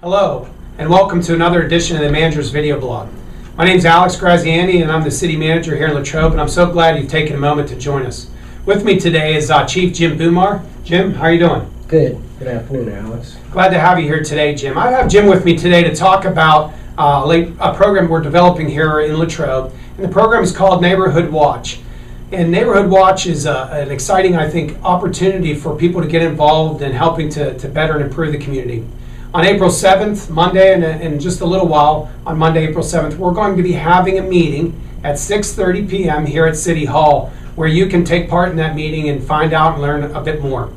Hello, and welcome to another edition of the Manager's Video Blog. My name is Alex Graziani, and I'm the City Manager here in Latrobe, and I'm so glad you've taken a moment to join us. With me today is Chief Jim Bumar. Jim, how are you doing? Good. Good afternoon, Alex. Glad to have you here today, Jim. I have Jim with me today to talk about a program we're developing here in Latrobe, and the program is called Neighborhood Watch. And Neighborhood Watch is an exciting, I think, opportunity for people to get involved in helping to better and improve the community. On April 7th, Monday, and in just a little while, on Monday, April 7th, we're going to be having a meeting at 6:30 p.m. here at City Hall, where you can take part in that meeting and find out and learn a bit more.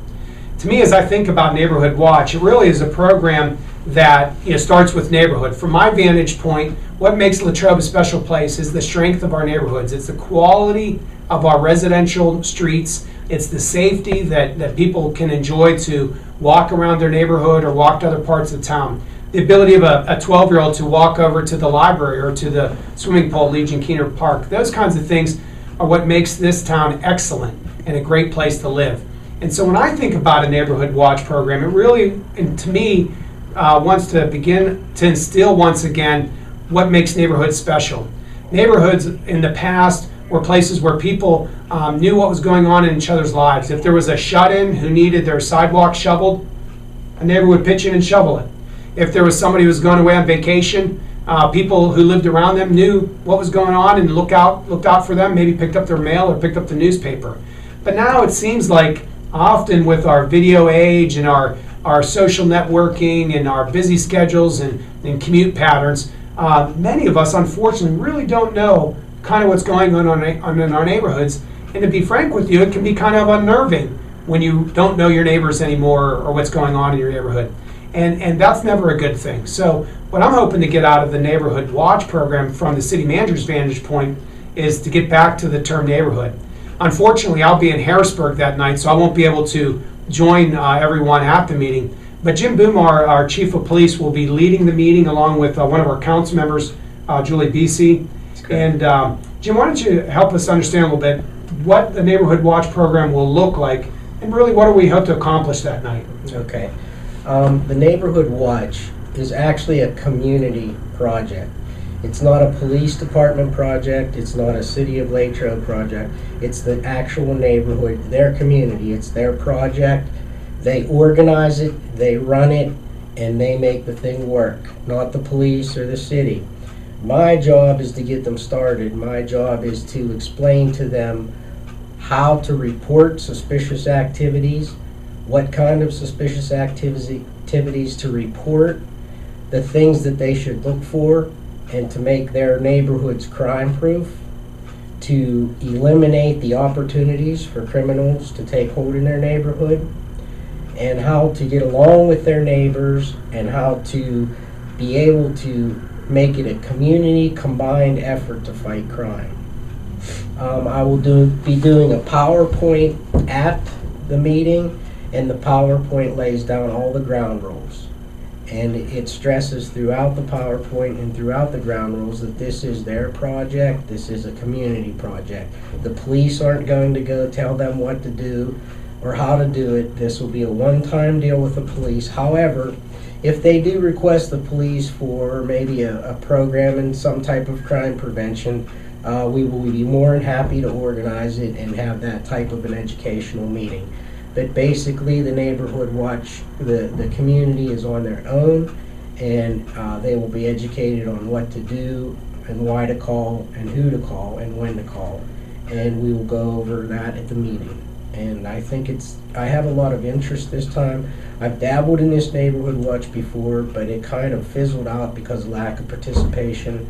To me, as I think about Neighborhood Watch, it really is a program that starts with neighborhood. From my vantage point, what makes Latrobe a special place is the strength of our neighborhoods. It's the quality of our residential streets. It's the safety that people can enjoy to walk around their neighborhood or walk to other parts of town. The ability of a 12-year-old to walk over to the library or to the swimming pool at Legion Keener Park. Those kinds of things are what makes this town excellent and a great place to live. And so when I think about a Neighborhood Watch program, it really, and to me, wants to begin to instill once again what makes neighborhoods special. Neighborhoods in the past were places where people knew what was going on in each other's lives. If there was a shut-in who needed their sidewalk shoveled, a neighbor would pitch in and shovel it. If there was somebody who was going away on vacation, people who lived around them knew what was going on and looked out for them, maybe picked up their mail or picked up the newspaper. But now it seems like often with our video age and our social networking and our busy schedules and commute patterns, many of us unfortunately really don't know kind of what's going on in our neighborhoods. And to be frank with you, it can be kind of unnerving when you don't know your neighbors anymore or what's going on in your neighborhood. And that's never a good thing. So what I'm hoping to get out of the Neighborhood Watch program from the city manager's vantage point is to get back to the term neighborhood. Unfortunately, I'll be in Harrisburg that night, so I won't be able to join everyone at the meeting. But Jim Bumar, our chief of police, will be leading the meeting along with one of our council members, Julie Bisi. And Jim, why don't you help us understand a little bit what the Neighborhood Watch program will look like, and really what do we hope to accomplish that night? Okay. The Neighborhood Watch is actually a community project. It's not a police department project. It's not a City of Latrobe project. It's the actual neighborhood, their community. It's their project. They organize it, they run it, and they make the thing work, not the police or the city. My job is to get them started. My job is to explain to them how to report suspicious activities, what kind of suspicious activities to report, the things that they should look for, and to make their neighborhoods crime-proof, to eliminate the opportunities for criminals to take hold in their neighborhood, and how to get along with their neighbors, and how to be able to make it a community combined effort to fight crime. I will be doing a PowerPoint at the meeting, and the PowerPoint lays down all the ground rules. And it stresses throughout the PowerPoint and throughout the ground rules that this is their project, this is a community project. The police aren't going to go tell them what to do or how to do it. This will be a one-time deal with the police. However, if they do request the police for maybe a program in some type of crime prevention, we will be more than happy to organize it and have that type of an educational meeting. But basically, the Neighborhood Watch, the community is on their own, and they will be educated on what to do and why to call and who to call and when to call. And we will go over that at the meeting. And I think I have a lot of interest this time. I've dabbled in this Neighborhood Watch before, but it kind of fizzled out because of lack of participation.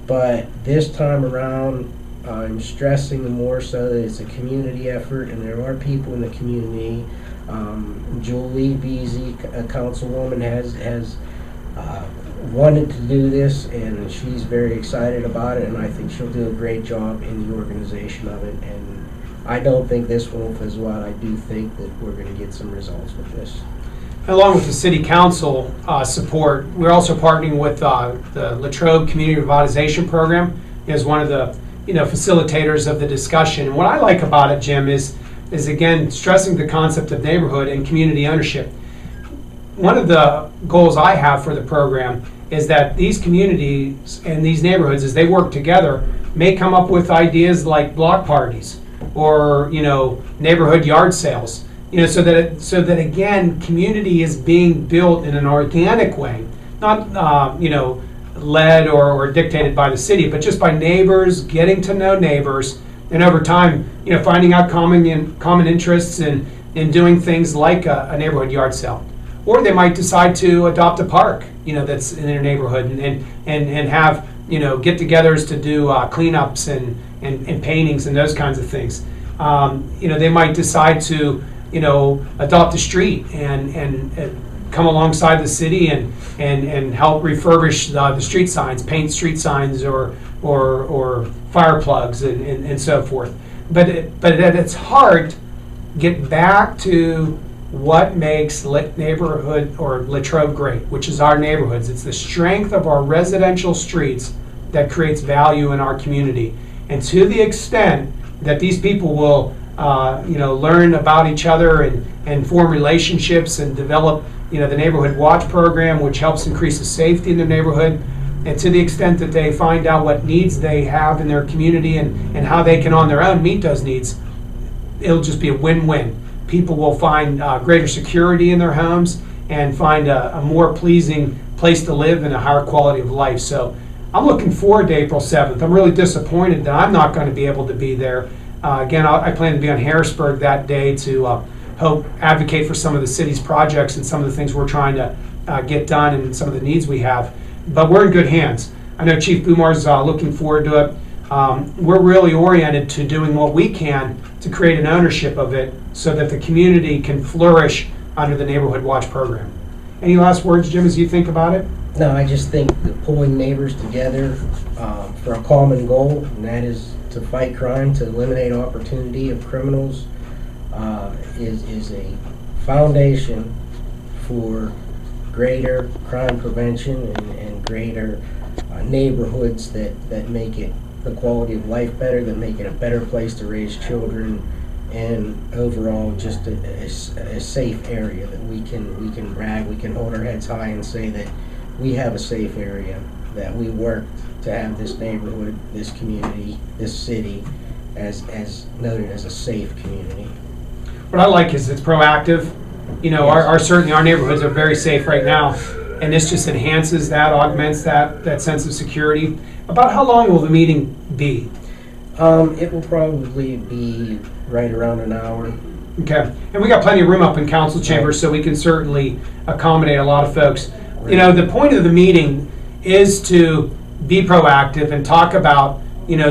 But this time around, I'm stressing more so that it's a community effort, and there are people in the community. Julie Beasy, a councilwoman, has wanted to do this, and she's very excited about it, and I think she'll do a great job in the organization of it. And I don't think this one will fizzle out. I do think that we're going to get some results with this. Along with the City Council support, we're also partnering with the Latrobe Community Revitalization Program as one of the facilitators of the discussion. And what I like about it, Jim, is again stressing the concept of neighborhood and community ownership. One of the goals I have for the program is that these communities and these neighborhoods, as they work together, may come up with ideas like block parties or neighborhood yard sales. So that again, community is being built in an organic way, not led or dictated by the city, but just by neighbors getting to know neighbors, and over time, finding out common interests in doing things like a neighborhood yard sale, or they might decide to adopt a park, that's in their neighborhood, and have get-togethers to do cleanups and paintings and those kinds of things. They might decide to adopt a street and come alongside the city and help refurbish the street signs, paint street signs or fire plugs and so forth. But at its heart, get back to what makes neighborhood or Latrobe great, which is our neighborhoods. It's the strength of our residential streets that creates value in our community. And to the extent that these people will learn about each other and form relationships and develop the Neighborhood Watch program, which helps increase the safety in their neighborhood, and to the extent that they find out what needs they have in their community and how they can on their own meet those needs, it'll just be a win-win. People will find greater security in their homes and find a more pleasing place to live and a higher quality of life. So I'm looking forward to April 7th. I'm really disappointed that I'm not going to be able to be there. Again, I plan to be on Harrisburg that day to help advocate for some of the city's projects and some of the things we're trying to get done and some of the needs we have. But we're in good hands. I know Chief Bumar's looking forward to it. We're really oriented to doing what we can to create an ownership of it so that the community can flourish under the Neighborhood Watch program. Any last words, Jim, as you think about it? No, I just think that pulling neighbors together for a common goal, and that is to fight crime, to eliminate opportunity of criminals, is a foundation for greater crime prevention and greater neighborhoods that make it the quality of life better, that make it a better place to raise children, and overall just a safe area that we can brag, we can hold our heads high and say that we have a safe area, that we worked to have this neighborhood, this community, this city as noted as a safe community. What I like is it's proactive. Yes. Certainly our neighborhoods are very safe right now, and this just enhances that, augments that sense of security. About how long will the meeting be? It will probably be right around an hour. Okay, and we got plenty of room up in council chambers, so we can certainly accommodate a lot of folks. Right. The point of the meeting is to be proactive and talk about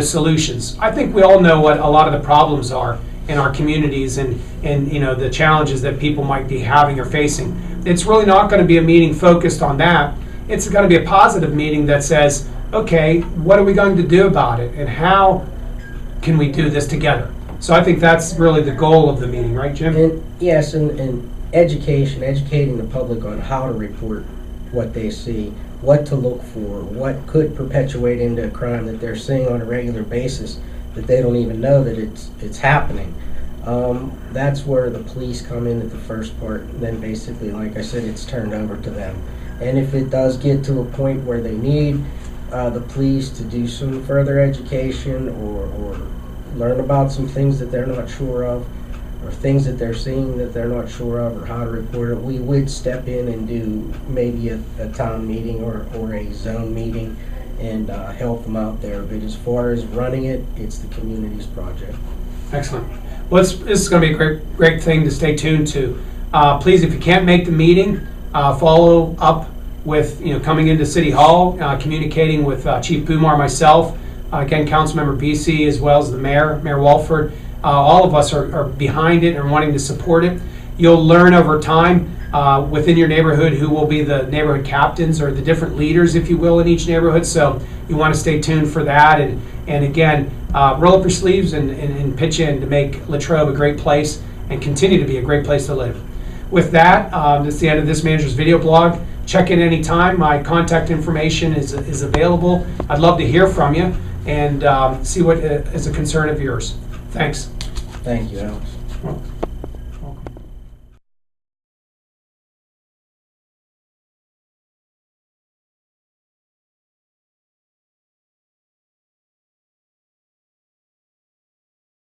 solutions. I think we all know what a lot of the problems are in our communities and the challenges that people might be having or facing. It's really not going to be a meeting focused on that. It's going to be a positive meeting that says, okay, what are we going to do about it, and how can we do this together? So I think that's really the goal of the meeting, right, Jim? And educating the public on how to report what they see, what to look for, what could perpetuate into a crime that they're seeing on a regular basis that they don't even know that it's happening. That's where the police come in at the first part, and then basically, like I said, it's turned over to them. And if it does get to a point where they need the police to do some further education or learn about some things that they're not sure of, or things that they're seeing that they're not sure of, or how to report it, we would step in and do maybe a town meeting or a zone meeting and help them out there. But as far as running it, it's the community's project. Excellent. Well, this is going to be a great thing to stay tuned to. Please, if you can't make the meeting, follow up with coming into City Hall, communicating with Chief Bumar, myself, again, Councilmember BC, as well as the Mayor Walford. All of us are behind it and wanting to support it. You'll learn over time within your neighborhood who will be the neighborhood captains or the different leaders, if you will, in each neighborhood. So you want to stay tuned for that. And again, roll up your sleeves and pitch in to make Latrobe a great place and continue to be a great place to live. With that, that's the end of this manager's video blog. Check in anytime. My contact information is available. I'd love to hear from you and see what is a concern of yours. Thanks. Thank you, Alex. Well,